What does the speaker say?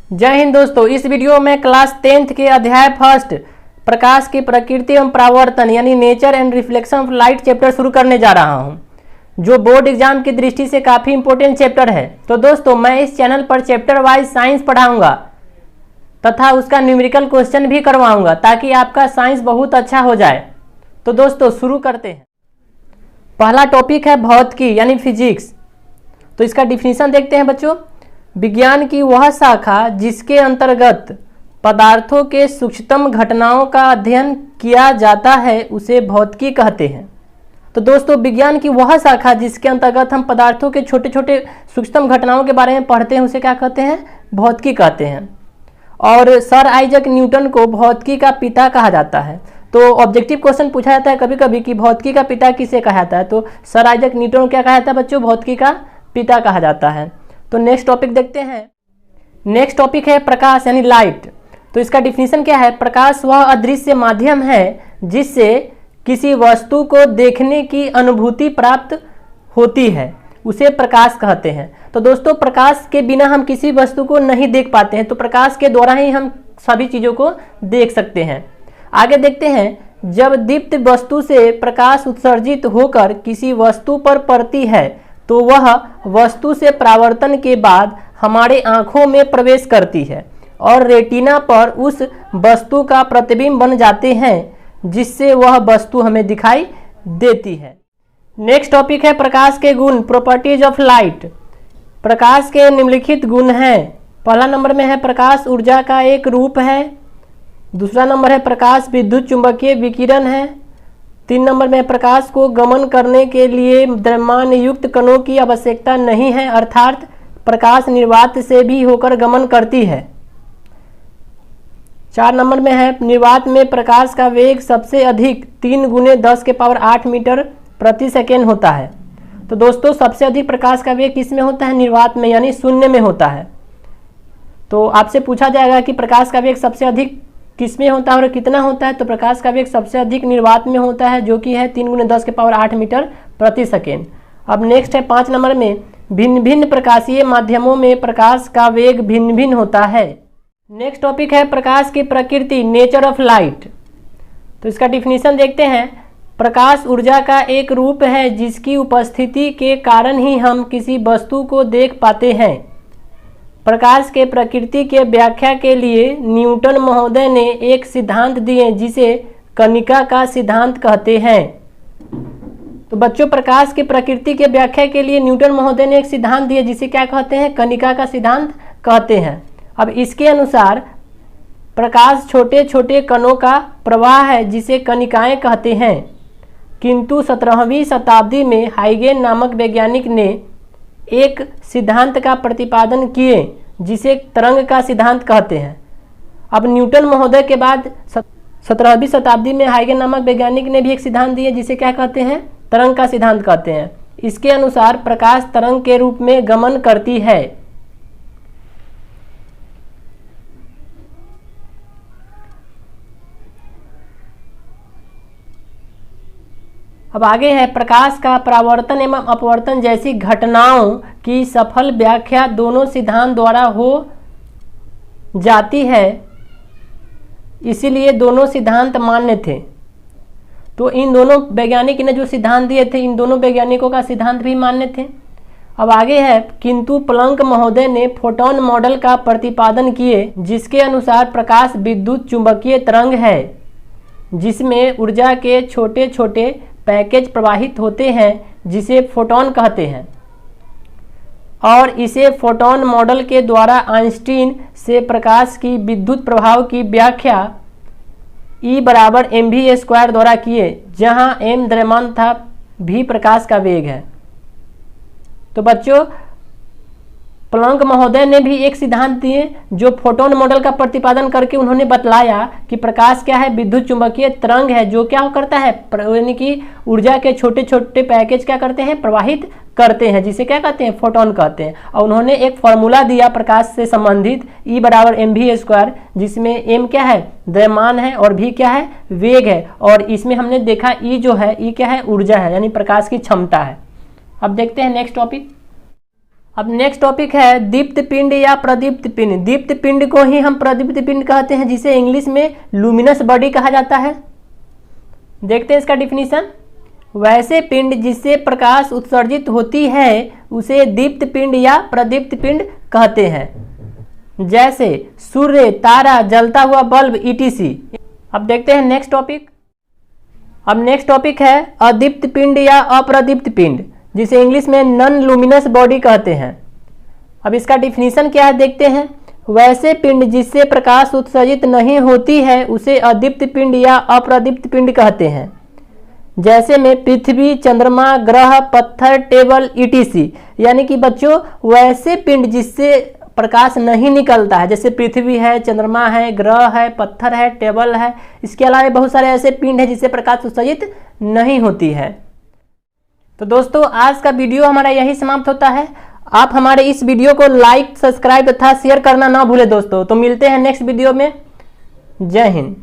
जय हिंद दोस्तों। इस वीडियो में क्लास 10th के अध्याय फर्स्ट प्रकाश की प्रकृति एवं परावर्तन यानी nature and reflection of light chapter शुरू करने जा रहा हूं, जो बोर्ड एग्जाम की दृष्टि से काफ़ी इंपॉर्टेंट चैप्टर है। तो दोस्तों, मैं इस चैनल पर चैप्टर वाइज साइंस पढ़ाऊंगा तथा उसका न्यूमेरिकल क्वेश्चन भी करवाऊंगा ताकि आपका साइंस बहुत अच्छा हो जाए। तो दोस्तों शुरू करते हैं। पहला टॉपिक है भौतिकी यानी फिजिक्स। तो इसका डिफिनीशन देखते हैं बच्चों। विज्ञान की वह शाखा जिसके अंतर्गत पदार्थों के सूक्ष्मतम घटनाओं का अध्ययन किया जाता है उसे भौतिकी कहते हैं। तो दोस्तों, विज्ञान की वह शाखा जिसके अंतर्गत हम पदार्थों के छोटे छोटे सूक्ष्मतम घटनाओं के बारे में पढ़ते हैं उसे क्या कहते हैं? भौतिकी कहते हैं। और सर आइजैक न्यूटन को भौतिकी का पिता कहा जाता है। तो ऑब्जेक्टिव क्वेश्चन पूछा जाता है कभी कभी कि भौतिकी का पिता किसे कहा जाता है, तो सर आइजैक न्यूटन को क्या कहा जाता है बच्चों? भौतिकी का पिता कहा जाता है। तो नेक्स्ट टॉपिक देखते हैं। नेक्स्ट टॉपिक है प्रकाश यानी लाइट। तो इसका डिफिनीशन क्या है? प्रकाश वह अदृश्य माध्यम है जिससे किसी वस्तु को देखने की अनुभूति प्राप्त होती है, उसे प्रकाश कहते हैं। तो दोस्तों, प्रकाश के बिना हम किसी वस्तु को नहीं देख पाते हैं, तो प्रकाश के द्वारा ही हम सभी चीज़ों को देख सकते हैं। आगे देखते हैं। जब दीप्त वस्तु से प्रकाश उत्सर्जित होकर किसी वस्तु पर पड़ती है तो वह वस्तु से परावर्तन के बाद हमारे आँखों में प्रवेश करती है और रेटिना पर उस वस्तु का प्रतिबिंब बन जाते हैं जिससे वह वस्तु हमें दिखाई देती है। नेक्स्ट टॉपिक है प्रकाश के गुण, प्रॉपर्टीज ऑफ लाइट। प्रकाश के निम्नलिखित गुण हैं। पहला नंबर में है प्रकाश ऊर्जा का एक रूप है। दूसरा नंबर है प्रकाश विद्युत चुंबकीय विकिरण है। 3 नंबर में प्रकाश को गमन करने के लिए द्रव्यमान युक्त कणों की आवश्यकता नहीं है, अर्थात प्रकाश निर्वात से भी होकर गमन करती है। 4 नंबर में है निर्वात में प्रकाश का वेग सबसे अधिक 3 × 10⁸ मीटर प्रति सेकेंड होता है। तो दोस्तों, सबसे अधिक प्रकाश का वेग किस में होता है? निर्वात में, यानी शून्य में होता है। तो आपसे पूछा जाएगा कि प्रकाश का वेग सबसे अधिक किस में होता है और कितना होता है? तो प्रकाश का वेग सबसे अधिक निर्वात में होता है, जो कि है 3 × 10⁸ मीटर प्रति सेकेंड। अब नेक्स्ट है 5 नंबर में भिन्न भिन्न प्रकाशीय माध्यमों में प्रकाश का वेग भिन्न भिन्न होता है। नेक्स्ट टॉपिक है प्रकाश की प्रकृति, नेचर ऑफ लाइट। तो इसका डिफिनीशन देखते हैं। प्रकाश ऊर्जा का एक रूप है जिसकी उपस्थिति के कारण ही हम किसी वस्तु को देख पाते हैं। प्रकाश के प्रकृति के व्याख्या के लिए न्यूटन महोदय ने एक सिद्धांत दिए जिसे कणिका का सिद्धांत कहते हैं। तो बच्चों, प्रकाश की प्रकृति के व्याख्या के लिए न्यूटन महोदय ने एक सिद्धांत दिया जिसे क्या कहते हैं? कणिका का सिद्धांत कहते हैं। अब इसके अनुसार प्रकाश छोटे छोटे कणों का प्रवाह है जिसे कणिकाएं कहते हैं। किंतु 17वीं शताब्दी में हाइगेन नामक वैज्ञानिक ने एक सिद्धांत का प्रतिपादन किए जिसे तरंग का सिद्धांत कहते हैं। अब न्यूटन महोदय के बाद 17वीं शताब्दी में हाइगेन नामक वैज्ञानिक ने भी एक सिद्धांत दिया जिसे क्या कहते हैं? तरंग का सिद्धांत कहते हैं। इसके अनुसार प्रकाश तरंग के रूप में गमन करती है। अब आगे है प्रकाश का परावर्तन एवं अपवर्तन जैसी घटनाओं की सफल व्याख्या दोनों सिद्धांत द्वारा हो जाती है, इसीलिए दोनों सिद्धांत मान्य थे। तो इन दोनों वैज्ञानिक ने जो सिद्धांत दिए थे, इन दोनों वैज्ञानिकों का सिद्धांत भी मान्य थे। अब आगे है किंतु प्लैंक महोदय ने फोटोन मॉडल का प्रतिपादन किए जिसके अनुसार प्रकाश विद्युत चुंबकीय तरंग है जिसमें ऊर्जा के छोटे छोटे पैकेज प्रवाहित होते हैं जिसे फोटोन कहते हैं। और इसे फोटोन मॉडल के द्वारा आइंस्टीन से प्रकाश की विद्युत प्रभाव की व्याख्या E = mv² द्वारा किए, जहां m द्रव्यमान था, v प्रकाश का वेग है। तो बच्चों, प्लैंक महोदय ने भी एक सिद्धांत दिए जो फोटोन मॉडल का प्रतिपादन करके उन्होंने बतलाया कि प्रकाश क्या है? विद्युत चुंबकीय तरंग है जो क्या करता है? यानी कि ऊर्जा के छोटे छोटे पैकेज क्या करते हैं? प्रवाहित करते हैं, जिसे क्या कहते हैं? फोटोन कहते हैं। और उन्होंने एक फॉर्मूला दिया प्रकाश से संबंधित E = mv², जिसमें m क्या है? द्रव्यमान है और v क्या है? वेग है। और इसमें हमने देखा E जो है, E क्या है? ऊर्जा है, यानी प्रकाश की क्षमता है। अब देखते हैं नेक्स्ट टॉपिक। अब नेक्स्ट टॉपिक है दीप्त पिंड या प्रदीप्त पिंड। दीप्त पिंड को ही हम प्रदीप्त पिंड कहते हैं, जिसे इंग्लिश में लुमिनस बॉडी कहा जाता है। देखते हैं इसका डिफिनीशन। वैसे पिंड जिससे प्रकाश उत्सर्जित होती है उसे दीप्त पिंड या प्रदीप्त पिंड कहते हैं, जैसे सूर्य, तारा, जलता हुआ बल्ब etc। अब देखते हैं नेक्स्ट टॉपिक। अब नेक्स्ट टॉपिक है अदीप्त पिंड या अप्रदीप्त पिंड, जिसे इंग्लिश में नॉन लुमिनस बॉडी कहते हैं। अब इसका डिफिनीशन क्या है देखते हैं। वैसे पिंड जिससे प्रकाश उत्सर्जित नहीं होती है उसे अदीप्त पिंड या अप्रदीप्त पिंड कहते हैं, जैसे में पृथ्वी, चंद्रमा, ग्रह, पत्थर, टेबल etc। यानी कि बच्चों वैसे पिंड जिससे प्रकाश नहीं निकलता है, जैसे पृथ्वी है, चंद्रमा है, ग्रह है, पत्थर है, टेबल है। इसके अलावा बहुत सारे ऐसे पिंड हैं जिससे प्रकाश उत्सर्जित नहीं होती है। तो दोस्तों आज का वीडियो हमारा यही समाप्त होता है। आप हमारे इस वीडियो को लाइक, सब्सक्राइब तथा शेयर करना ना भूलें दोस्तों। तो मिलते हैं नेक्स्ट वीडियो में। जय हिंद।